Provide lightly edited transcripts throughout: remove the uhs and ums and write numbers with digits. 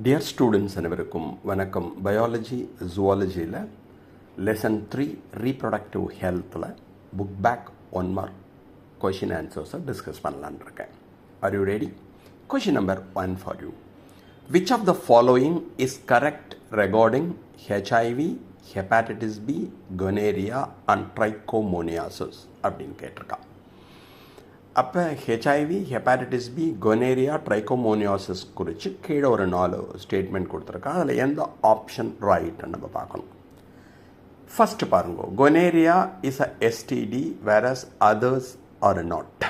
Dear students அனைவருக்கும் வணக்கம். Biology ஜுவாலஜியில் லெசன் 3 ரீப்ரொடக்டிவ் ஹெல்த்தில் புக் பேக் 1 மார்க் கொஷின் ஆன்சர்ஸை டிஸ்கஸ் பண்ணலான்னு இருக்கேன். Are you ready? Question number 1 for you. Which of the following is correct regarding HIV, hepatitis B, gonorrhoea and trichomoniasis அப்படின்னு கேட்டிருக்கான். அப்போ HIV, hepatitis B, gonorrhoea, trichomoniasis குறித்து கீழே ஒரு 4 ஸ்டேட்மெண்ட் கொடுத்துருக்கா. அதில் எந்த ஆப்ஷன் ரைட்னு நம்ம பார்க்கணும். ஃபஸ்ட்டு பாருங்க, gonorrhoea is a STD whereas others are not.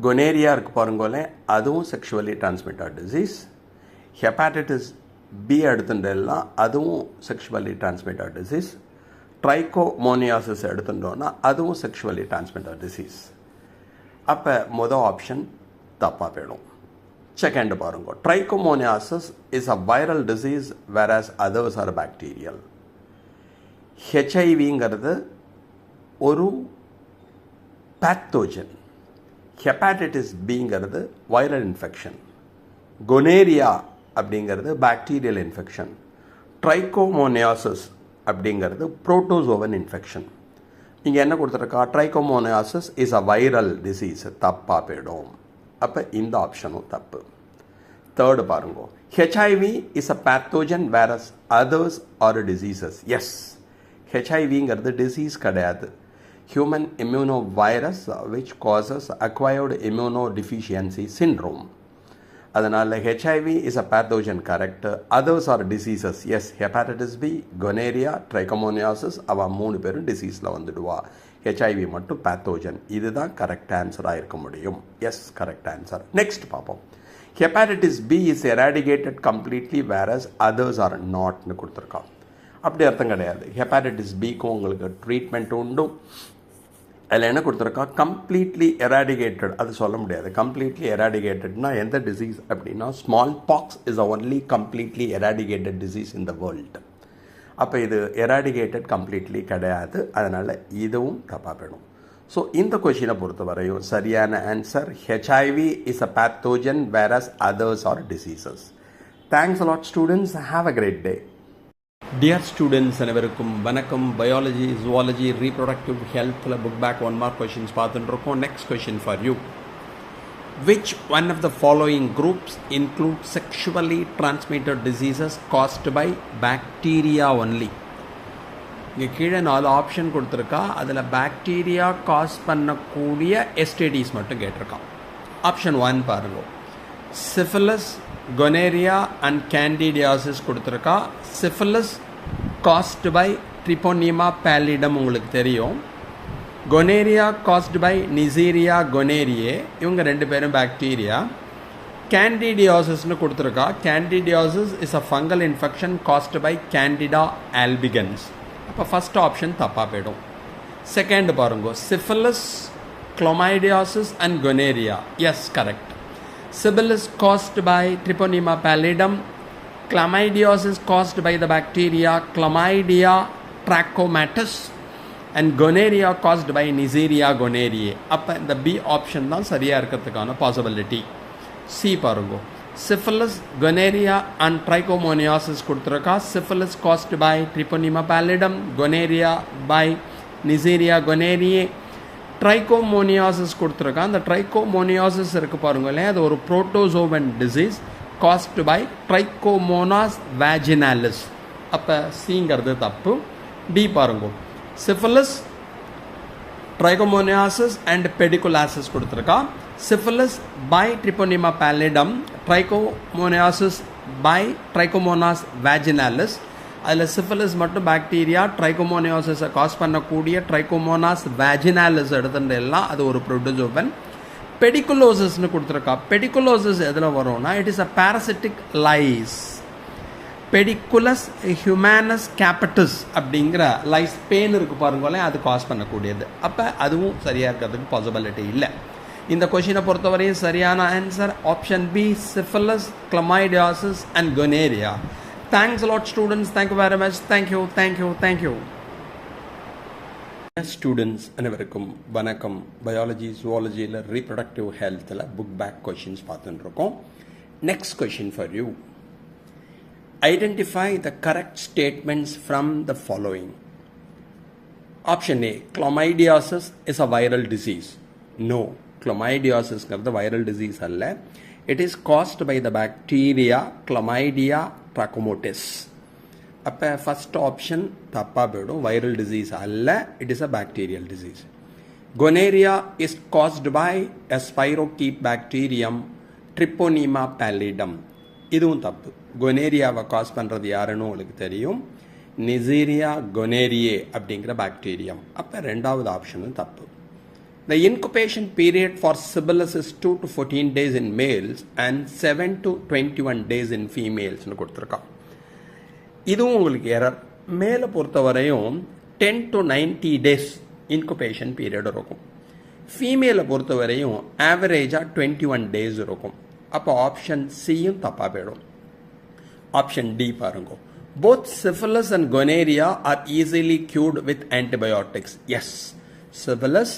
Gonorrhoea இருக்கு பாருங்களேன், அதுவும் sexually transmitted disease. Hepatitis B எடுத்துட்டெல்லாம் அதுவும் செக்ஷுவலி டிரான்ஸ்மிட்டட் டிசீஸ். ட்ரைகோமோனியாசிஸ் எடுத்துட்டோன்னா அதுவும் செக்ஷுவலி டிரான்ஸ்மிட்டட் டிசீஸ். அப்போ மொதல் ஆப்ஷன் தப்பாக போயிடும். செகண்ட் பாருங்க, trichomoniasis is a viral disease whereas others are bacterial. ஹெச்ஐவிங்கிறது ஒரு பேத்தோஜன், ஹெப்பாட்டிட்டிஸ் பிங்கிறது வைரல் இன்ஃபெக்ஷன், கொனேரியா அப்படிங்கிறது பாக்டீரியல் இன்ஃபெக்ஷன், ட்ரைகோமோனியாசிஸ் அப்படிங்கிறது புரோட்டோசோவன் இன்ஃபெக்ஷன். இங்கே என்ன கொடுத்துருக்கா? Trichomoniasis is a viral disease. தப்பாக போயிடும். அப்போ இந்த ஆப்ஷனும் தப்பு. தேர்டு பாருங்க, HIV is a pathogen whereas others are diseases. Yes, ஹெச்ஐவிங்கிறது டிசீஸ் கிடையாது. Human immuno virus which causes acquired immunodeficiency syndrome. அதனால் HIV is a pathogen correct. Others are diseases. Yes, hepatitis B, gonorrhoea, trichomoniasis அவ 3 பேரும் டிசீஸில் வந்துடுவா. HIV மட்டும் pathogen. இதுதான் correct ஆன்சராக இருக்க முடியும். Yes, correct answer. நெக்ஸ்ட் பார்ப்போம். Hepatitis B is eradicated completely whereas others are நாட்னு கொடுத்துருக்கோம். அப்படி அர்த்தம் கிடையாது. ஹெப்பாட்டிட்டிஸ் பிக்கும் உங்களுக்கு ட்ரீட்மெண்ட் உண்டு. அதில் என்ன கொடுத்துருக்கா? Completely eradicated. அது சொல்ல முடியாது. கம்ப்ளீட்லி எராடிகேட்டட்னா எந்த டிசீஸ் அப்படின்னா small box is a only completely eradicated disease in the world. அப்போ இது எராடிகேட்டட் கம்ப்ளீட்லி கிடையாது. அதனால் இதுவும் தப்பாக போயிடும். ஸோ இந்த கொஷினை பொறுத்த வரையும் சரியான answer HIV is a pathogen whereas others are diseases. Thanks a lot students. Have a great day. Dear students அனைவருக்கும் வணக்கம். பயாலஜி ஜுவாலஜி ரீப்ரொடக்டிவ் ஹெல்த்தில் புக் பேக் 1 மார்க் கொஷின்ஸ் பார்த்துட்டு இருக்கோம். Next question for you. Which one of the following groups include sexually transmitted diseases caused by bacteria only? இங்கே கீழே 4 option கொடுத்துருக்கா. அதில் bacteria cos பண்ணக்கூடிய எஸ்டிடிஸ் மட்டும் கேட்டிருக்கான். ஆப்ஷன் 1 பாருங்க, சிஃபிலிஸ், கொனேரியா அண்ட் கேண்டிடியாசிஸ் கொடுத்துருக்கா. Syphilis caused by Treponema pallidum உங்களுக்கு தெரியும். Gonorrhoea caused by Neisseria gonorrhoeae. இவங்க 2 பேரும் பாக்டீரியா. கேண்டிடியாசிஸ்னு கொடுத்துருக்கா. Candidiasis is a fungal infection caused by Candida albicans. அப்போ ஃபஸ்ட் ஆப்ஷன் தப்பாக போயிடும். செகண்ட் பாருங்க, syphilis, chlamydiasis and gonorrhoea. Yes, correct. Syphilis caused by Treponema pallidum. Chlamydiasis caused by the bacteria Chlamydia trachomatis. And gonorrhea caused by Neisseria gonorrhoeae. அப்போ இந்த B option தான் சரியாக இருக்கிறதுக்கான possibility. C பாருங்க, syphilis, gonorrhea and trichomoniasis கொடுத்துருக்கா. syphilis caused by Treponema pallidum, gonorrhea by Neisseria gonorrhoeae. Trichomoniasis கொடுத்துருக்கா. அந்த trichomoniasis இருக்கு பாருங்களேன், அது ஒரு protozoan disease caused by Trichomonas வேஜினாலிஸ். அப்போ சிங்கிறது தப்பு. டி பாருங்க, சிஃபிலிஸ், ட்ரைகோமோனியாசிஸ் அண்ட் பெடிகுலாசிஸ் கொடுத்துருக்கா. Syphilis by Treponema pallidum, trichomoniasis by Trichomonas vaginalis. அதில் சிஃபிலிஸ் மட்டும் பாக்டீரியா, ட்ரைகோமோனியாசிஸை காஸ் பண்ணக்கூடிய ட்ரைகோமோனாஸ் வேஜினாலிஸ் எடுத்துட்டு எல்லாம் அது ஒரு புரோட்டோசோவன். பெடிகுலோசிஸ்னு கொடுத்துருக்கா. பெடிகுலோசிஸ் எதில் வரும்னா it is a parasitic lice. Pediculus humanus capitis அப்படிங்கிற லைஸ் பெயின் இருக்கு பாருங்களேன், அது காஸ் பண்ணக்கூடியது. அப்போ அதுவும் சரியாக இருக்கிறதுக்கு பாசிபிலிட்டி இல்லை. இந்த கொஷினை பொறுத்தவரையும் சரியான answer option B, syphilis, chlamydiasis and gonorrhoea. Thanks a lot students. Thank you very much. Thank you. Thank you. Thank you. Students அனைவருக்கும் வணக்கம். பயாலஜி ஜுவாலஜியில் ரீப்ரொடக்டிவ் ஹெல்த்தில் புக் பேக் கொஷின்ஸ் பார்த்துட்டு இருக்கோம். Next question for you. Identify the correct statements from the following. Option A, chlamydiasis is a viral disease. No, chlamydiasis is a viral disease. It is caused by the bacteria Chlamydia trachomatis. First option, viral disease. It is a bacterial disease. Gonorrhea is caused by a spirochete bacterium Treponema pallidum. இதுவும் தப்பு. கொனேரியாவை cos பண்ணுறது யாருன்னு உங்களுக்கு தெரியும். நிசீரியா கொனேரியே அப்படிங்கிற bacterium. அப்போ ரெண்டாவது ஆப்ஷனும் தப்பு. The incubation period for syphilis is 2 to 14 days in males and 7 to 21 days in females னு கொடுத்துருக்கான். இதுவும் உங்களுக்கு எரர். மேலே பொறுத்தவரையும் 10 to 90 days incubation period இருக்கும். ஃபீமேலை பொறுத்தவரையும் ஆவரேஜாக 21 days இருக்கும். அப்போ ஆப்ஷன் சியும் தப்பாக போயிடும். ஆப்ஷன் டி பாருங்க. Both syphilis and gonorrhea are easily cured with antibiotics. Yes, syphilis,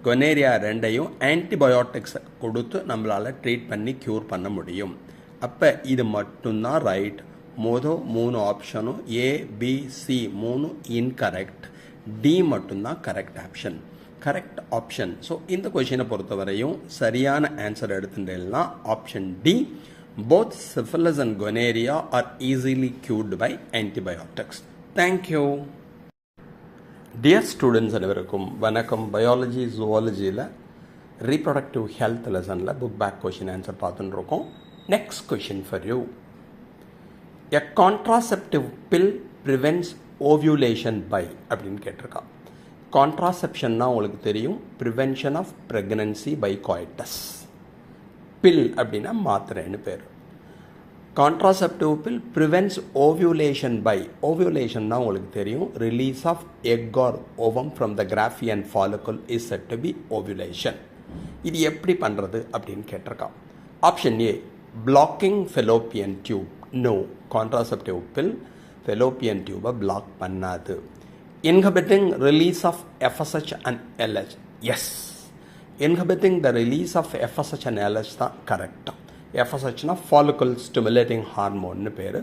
gonorrhea ரெண்டையும் ஆன்டிபயோட்டிக்ஸ் கொடுத்து நம்மளால் ட்ரீட் பண்ணி க்யூர் பண்ண முடியும். அப்போ இது மட்டும்தான் ரைட். மொதல் 3 ஆப்ஷனும் A B C 3 incorrect. D மட்டும்தான் correct option. Correct option. So இந்த கொஷினை பொறுத்தவரையும் சரியான ஆன்சர் எடுத்துட்டேன்னா option D, both syphilis and gonorrhea are easily cured by antibiotics. Thank you. Dear students அனைவருக்கும் வணக்கம். பயாலஜி ஜுவாலஜியில் ரீப்ரொடக்டிவ் ஹெல்த் லெசனில் புக் பேக் கொஷின் ஆன்சர் பார்த்துட்டு இருக்கோம். Next question for you. A contraceptive pill prevents ovulation by அப்படின்னு கேட்டிருக்கான். கான்ட்ராசெப்ஷன்னா உங்களுக்கு தெரியும், prevention of pregnancy by coitus. Pill அப்படின்னா மாத்திரைன்னு பேர். Contraceptive pill prevents ovulation by, ovulation தான் உங்களுக்கு தெரியும், release of egg or ovum from the Graafian follicle is said to be ovulation. இது எப்படி பண்ணுறது அப்படின்னு கேட்டிருக்கான். Option A, blocking Fallopian tube. No, contraceptive pill fallopian டியூபை பிளாக் பண்ணாது. Inhibiting release of FSH and LH. Yes, inhibiting the release of FSH and LH தான் correct. FSH னா follicle stimulating hormone னு பேர்.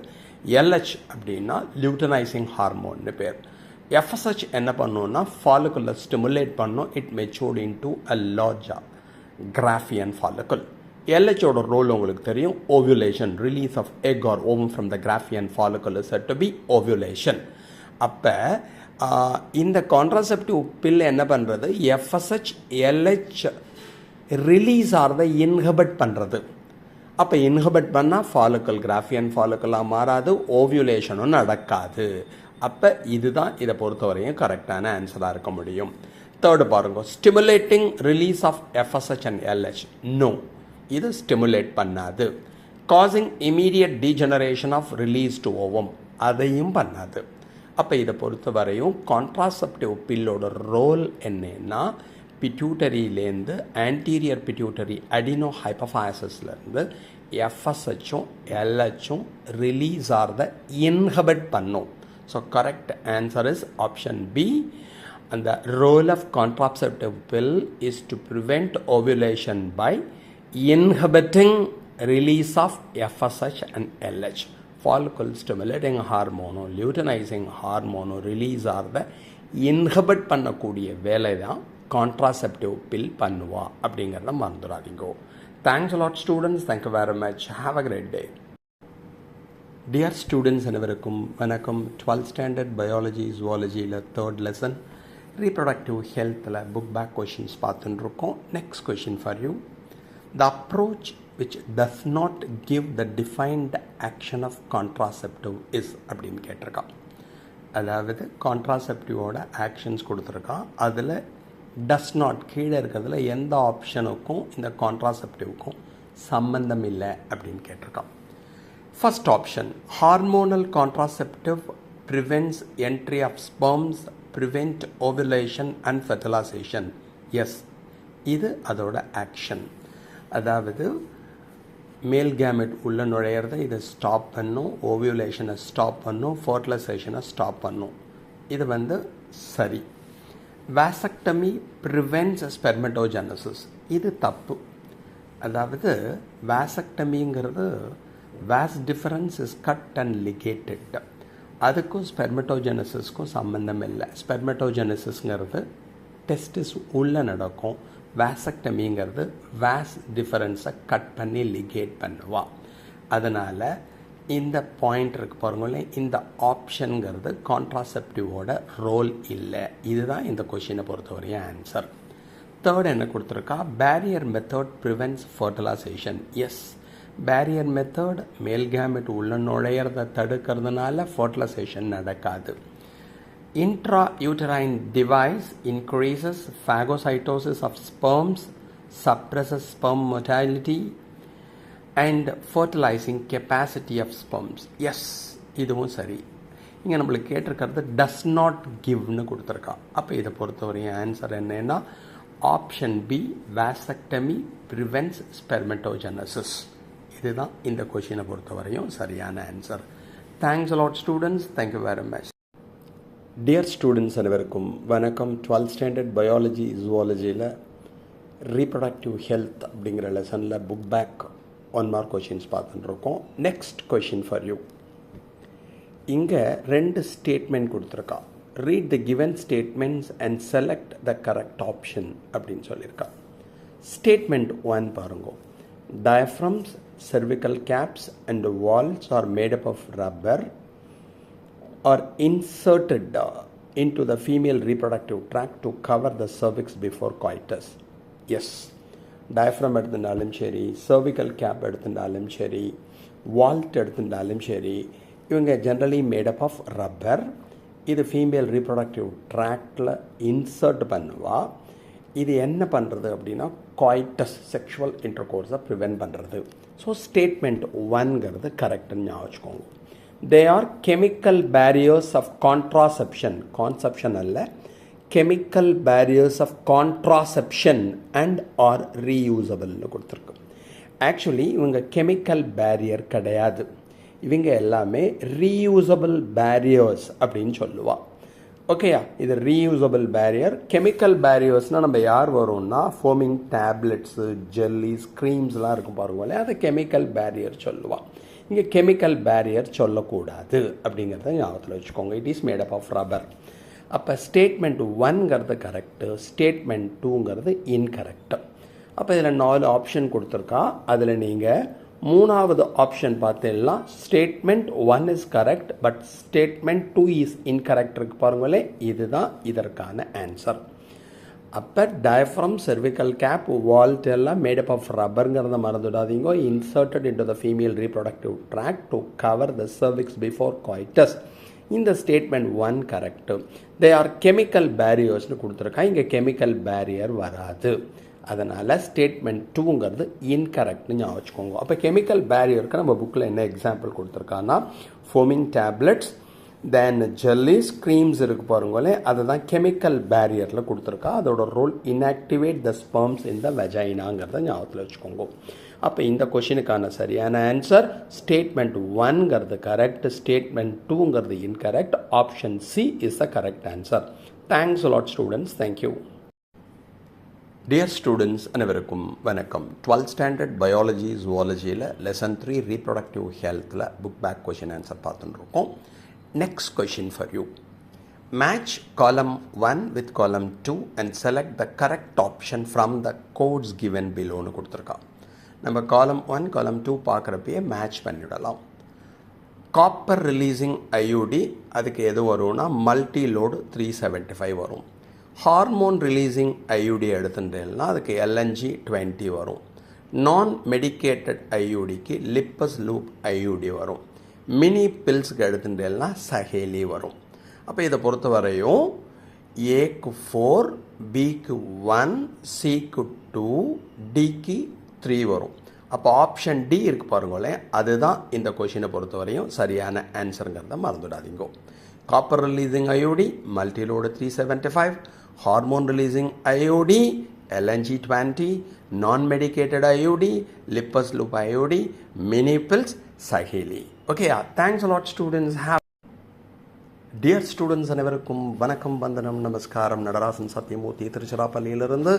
LH அப்படின்னா luteinizing hormone னு பேர். FSH என்ன பண்ணுன்னா follicle stimulate பண்ணும். It matured into a larger Graafian follicle. LH ஓட ரோல் உங்களுக்கு தெரியும், ovulation, release of egg or ovum from the Graafian follicle is said to be ovulation. அப்போ இந்த கான்ட்ராசெப்டிவ் பில் என்ன பண்ணுறது, FSH LH ரிலீஸ் ஆகிறத inhibit பண்ணுறது. அப்போ இன்ஹிபிட் பண்ணால் ஃபாலிக்கல் கிராஃபியன் ஃபாலிக்கலாக மாறாது, ஓவியுலேஷனும் நடக்காது. அப்போ இதுதான் இதை பொறுத்தவரையும் கரெக்டான ஆன்சராக இருக்க முடியும். தேர்டு பாருங்க, stimulating release of FSH and LH. No, இது ஸ்டிமுலேட் பண்ணாது. Causing immediate degeneration of release to ovum, அதையும் பண்ணாது. அப்போ இதை பொறுத்த வரையும் கான்ட்ராசெப்டிவ் பில்லோட ரோல் என்னன்னா, பிட்யூட்டரியிலேருந்து ஆன்டீரியர் பிட்யூட்டரி அடினோ ஹைப்போஃபைசஸ்லேருந்து FSHும் LHும் ரிலீஸ் ஆகிறத இன்ஹிபிட் பண்ணும். So correct answer is option B. அந்த role of contraceptive pill is to prevent ovulation by inhibiting release of FSH and LH. follicle stimulating ஹார்மோனோ லியூட்டனைசிங் ஹார்மோனோ ரிலீஸ் ஆகிறத இன்ஹிபிட் பண்ணக்கூடிய வேலை தான் கான்ட்ராசெப்டிவ் பில் பண்ணுவா அப்படிங்கிறத மறந்துடாதீங்க. Thanks a lot students. Thank you very much. Have a great day. Dear students அனைவருக்கும் வணக்கம். 12th standard biology ஜுவாலஜியில் 3rd lesson reproductive ஹெல்த்தில் புக் பேக் கொஷின்ஸ் பார்த்துட்டு இருக்கோம். Next question for you. The approach which does not give the defined action of contraceptive is அப்படின்னு கேட்டிருக்கான். அதாவது கான்ட்ராசெப்டிவோட actions கொடுத்துருக்கான். அதில் டஸ் நாட் கீழே இருக்கிறதுல எந்த ஆப்ஷனுக்கும் இந்த கான்ட்ராசெப்டிவ்க்கும் சம்பந்தம் இல்லை அப்படின்னு கேட்டிருக்கான். First option, hormonal contraceptive prevents entry of sperms, prevent ovulation and fertilization. Yes, இது அதோட ஆக்ஷன். அதாவது மேல் கேமெட் உள்ள நுழையிறத இதை ஸ்டாப் பண்ணும், ஓவியுலேஷனை ஸ்டாப் பண்ணும், ஃபர்டிலைசேஷனை ஸ்டாப் பண்ணும். இது சரி. வாசக்டமி ப்ரிவென்ட்ஸ் ஸ்பெர்மட்டோஜெனசிஸ், இது தப்பு. அதாவது வாசக்டமிங்கிறது vas deferens is cut and ligated. அதுக்கும் ஸ்பெர்மட்டோஜெனசிஸ்க்கும் சம்மந்தம் இல்லை. ஸ்பெர்மட்டோஜெனசிஸ்ங்கிறது டெஸ்டிஸ் உள்ளே நடக்கும். வாசக்டமிங்கிறது வாஸ் டிஃபரன்ஸை கட் பண்ணி லிகேட் பண்ணுவா. அதனால் இந்த பாயிண்ட் இருக்கு பாருங்களேன், இந்த ஆப்ஷனுங்கிறது கான்ட்ராசெப்டிவோட ரோல் இல்லை. இதுதான் இந்த கொஷினை பொறுத்தவரையும் ஆன்சர். தேர்ட் என்ன கொடுத்துருக்கா, barrier method prevents fertilization. Yes, barrier method male gamete உள்ள நுழையிறத தடுக்கிறதுனால ஃபர்டிலைசேஷன் நடக்காது. Intrauterine device increases phagocytosis of sperms, suppresses sperm motility and fertilizing capacity of sperms. Yes, இதுவும் சரி. இங்கே நம்மளுக்கு கேட்டிருக்கிறது டஸ் நாட் கிவ்னு கொடுத்துருக்கா. அப்போ இதை பொறுத்தவரையும் ஆன்சர் என்னன்னா option B, vasectomy prevents spermatogenesis. இதுதான் இந்த கொஷினை பொறுத்தவரையும் சரியான answer. Thanks a lot students. Thank you very much. Dear students அனைவருக்கும் வணக்கம். 12th ஸ்டாண்டர்ட் பயாலஜி ஜுவாலஜியில் ரீப்ரொடக்டிவ் ஹெல்த் அப்படிங்கிற லெசனில் புக் பேக் 1 மார்க் கொஷின்ஸ் பார்த்துட்டுருக்கோம். Next question for you. இங்கே 2 ஸ்டேட்மெண்ட் கொடுத்துருக்கா. Read the given statements and select the correct option அப்படின்னு சொல்லியிருக்கா. ஸ்டேட்மெண்ட் 1 பாருங்க. Diaphragms, cervical caps and walls are made up of rubber are inserted into the female reproductive tract to cover the cervix before coitus. Yes, diaphragm எடுத்துட்டாலும் சரி, cervical cap எடுத்துட்டாலும் சரி, vault எடுத்துட்டாலும் சரி, இவங்க generally made up of rubber. இது female reproductive tractல insert பண்ணுவா. இது என்ன பண்ணுறது அப்படின்னா coitus செக்ஷுவல் இன்டர்கோர்ஸை ப்ரிவென்ட் பண்ணுறது. ஸோ ஸ்டேட்மெண்ட் 1ங்கிறது கரெக்டுன்னு ஞாபகம் வச்சுக்கோங்க. They are chemical barriers of contraception. Conception அல்ல, chemical barriers of contraception and are reusable கொடுத்துருக்கு. ஆக்சுவலி இவங்க கெமிக்கல் பேரியர் கிடையாது, இவங்க எல்லாமே ரீயூசபிள் பேரியர்ஸ் அப்படின்னு சொல்லுவா. ஓகேயா, இது ரீயூசபிள் பேரியர். கெமிக்கல் பேரியர்ஸ்னால் நம்ம யார் வரும்னா ஃபோமிங் டேப்லெட்ஸு, ஜெல்லிஸ், க்ரீம்ஸ்லாம் இருக்கும் பாருங்களே, அதை கெமிக்கல் பேரியர் சொல்லுவாள். இங்கே கெமிக்கல் பேரியர் சொல்லக்கூடாது அப்படிங்கிறத ஞாபகத்தில் வச்சுக்கோங்க. It is made up of rubber. அப்போ ஸ்டேட்மெண்ட் 1ங்கிறது கரெக்டு, ஸ்டேட்மெண்ட் 2ங்கிறது இன்கரெக்டு. அப்போ இதில் 4 ஆப்ஷன் கொடுத்துருக்கா. அதில் நீங்கள் 3வது ஆப்ஷன் பார்த்தீங்கன்னா statement 1 is correct but statement 2 is incorrect இருக்கு பாருங்களே, இதுதான் இதற்கான ஆன்சர். அப்போ டயஃப்ரம், செர்விக்கல் கேப், வால்ட் எல்லாம் மேடப் ஆஃப் ரப்பருங்கிறத மறந்துடாதீங்க. Inserted into the female reproductive tract to cover the cervix before coitus. இந்த statement 1 correct. They are chemical பேரியர்ஸ்னு கொடுத்துருக்கா. இங்கே கெமிக்கல் பேரியர் வராது. அதனால் ஸ்டேட்மெண்ட் 2ங்கிறது இன்கரெக்ட்னு ஞாபகம் வச்சுக்கோங்க. அப்போ கெமிக்கல் பேரியருக்கு நம்ம புக்கில் என்ன எக்ஸாம்பிள் கொடுத்துருக்கான்னா foaming tablets, then jellies, creams இருக்கு பாருங்களே, அதுதான் கெமிக்கல் பேரியரில் கொடுத்துருக்கா. அதோட role inactivate the sperms in the வெஜைனாங்கிறத ஞாபகத்தில் வச்சுக்கோங்க. அப்போ இந்த கொஷினுக்கான சரியான ஆன்சர் ஸ்டேட்மெண்ட் 1ங்கிறது கரெக்ட், ஸ்டேட்மெண்ட் 2ங்கிறது incorrect. Option C is the correct answer. Thanks a lot students. Thank you. டியர் ஸ்டூடெண்ட்ஸ் அனைவருக்கும் வணக்கம். 12th ஸ்டாண்டர்ட் பயாலஜி ஜுவாலஜியில் லெசன் 3 ரீப்ரொடக்டிவ் ஹெல்த்தில் புக் பேக் கொஷின் ஆன்சர் பார்த்துட்டு இருக்கோம். Next question for you. Match column 1 with column 2 and select the correct option from the codes given பிலோன்னு கொடுத்துருக்கா. நம்ம காலம் 1 காலம் 2 பார்க்குறப்பயே மேட்ச் பண்ணிவிடலாம். காப்பர் ரிலீசிங் ஐயூடி அதுக்கு எது வரும்னா மல்டி லோடு 375 வரும். ஹார்மோன் ரிலீசிங் ஐயூடி எடுத்துட்டேன்னா அதுக்கு LNG 20 வரும். நான் மெடிக்கேட்டட் ஐயூடிக்கு லிப்பஸ் லூப் ஐயூடி வரும். மினி பில்ஸ்க்கு எடுத்துட்டேன்னா சஹேலி வரும். அப்போ இதை பொறுத்த வரையும் ஏக்கு 4, பிக்கு 1, சிக்கு 2, டிக்கு 3 வரும். அப்போ ஆப்ஷன் டி இருக்கு பாருங்களேன், அதுதான் இந்த கொஷினை பொறுத்த வரையும் சரியான ஆன்சருங்கிறத மறந்துடாதீங்க. Copper releasing IUD multiload 375, hormone releasing IUD LNG 20, non medicated IUD Lippes loop IUD, mini pills Saheli. Okay, thanks a lot students. Dear students அனைவருக்கும் வணக்கம், வந்தனம், நமஸ்காரம். நடராசன் சத்யமூர்த்தி திருச்சிராப்பள்ளியிலிருந்து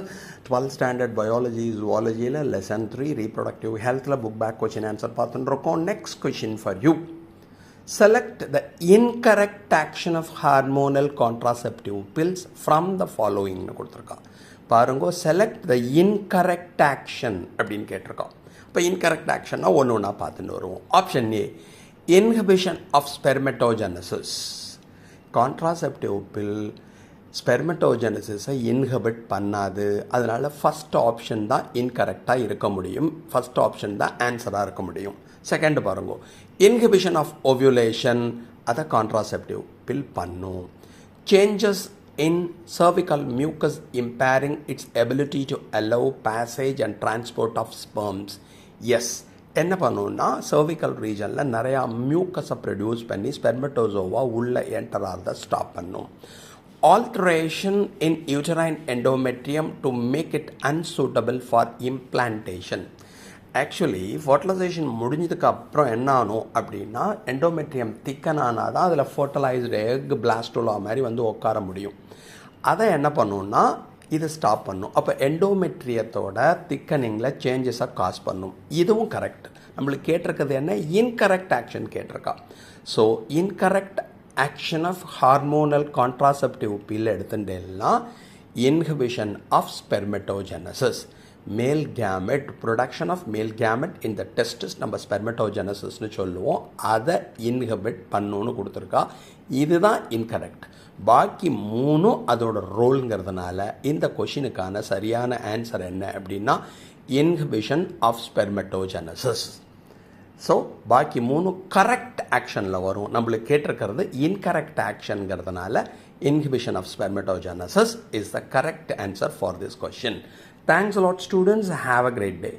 12th ஸ்டாண்டர்ட் பயாலஜி ஜுவாலஜியில் லெசன் 3 ரீப்ரொடக்டிவ் ஹெல்த்தில் புக் பேக் கொஸ்டின் ஆன்சர் பார்த்துட்டுருக்கோம். Next question for you. Select the incorrect action of hormonal contraceptive pills from the ஃபாலோயிங்னு கொடுத்துருக்கான். பாருங்க, செலக்ட் த இன்கரெக்ட் ஆக்ஷன் அப்படின்னு கேட்டிருக்கான். இப்போ இன்கரெக்ட் ஆக்ஷன்னா ஒன்று ஒன்றா பார்த்துட்டு வருவோம். Option A, inhibition of spermatogenesis. Contraceptive pill ஸ்பெர்மட்டோஜெனசிஸை இன்ஹிபிட் பண்ணாது. அதனால் ஃபஸ்ட் ஆப்ஷன் தான் இன்கரெக்டாக இருக்க முடியும். ஃபஸ்ட் ஆப்ஷன் தான் ஆன்சராக இருக்க முடியும். செகண்ட் பாருங்க, இன்ஹிபிஷன் ஆஃப் ஓவியுலேஷன், அதை கான்ட்ராசெப்டிவ் பில் பண்ணும். Changes in cervical mucus impairing its ability to allow passage and transport of sperms. Yes, என்ன பண்ணுன்னா சர்விக்கல் ரீஜனில் நிறையா மியூக்கஸை ப்ரொடியூஸ் பண்ணி ஸ்பெர்மட்டோசோவா உள்ளே என்டர் ஆகிறத ஸ்டாப் பண்ணும். Alteration in uterine endometrium to make it unsuitable for implantation. Actually fertilisation முடிஞ்சதுக்கு அப்புறம் என்ன ஆகும் அப்படின்னா, எண்டோமெட்ரியம் திக்கனானால் தான் அதில் ஃபர்டிலைஸ்டு எக் பிளாஸ்டோலா மாதிரி வந்து உட்கார முடியும். அதை என்ன பண்ணுன்னா இது ஸ்டாப் பண்ணும். அப்போ எண்டோமெட்ரியத்தோட திக்கனிங்கில் சேஞ்சஸை காஸ் பண்ணும். இதுவும் கரெக்ட். நம்மளுக்கு கேட்டிருக்கிறது என்ன, இன்கரெக்ட் ஆக்ஷன் கேட்டிருக்கா. So incorrect action of hormonal contraceptive pill எடுத்துட்டேன்னா inhibition of spermatogenesis, male gamete production of male gamete in the testis நம்ம ஸ்பெர்மட்டோஜெனசிஸ்னு சொல்லுவோம். அதை இன்ஹிபிட் பண்ணுன்னு கொடுத்துருக்கா. இதுதான் இன்கரெக்ட். பாக்கி மூணும் அதோட ரோல்ங்கிறதுனால இந்த கொஷினுக்கான சரியான ஆன்சர் என்ன அப்படின்னா இன்ஹிபிஷன் ஆஃப் ஸ்பெர்மட்டோஜெனசிஸ். ஸோ பாக்கி மூணு கரெக்ட் ஆக்ஷனில் வரும். நம்மளுக்கு கேட்டிருக்கிறது incorrect ஆக்ஷன்ங்கிறதுனால inhibition of spermatogenesis is the correct answer for this question. Thanks a lot, students. Have a great day.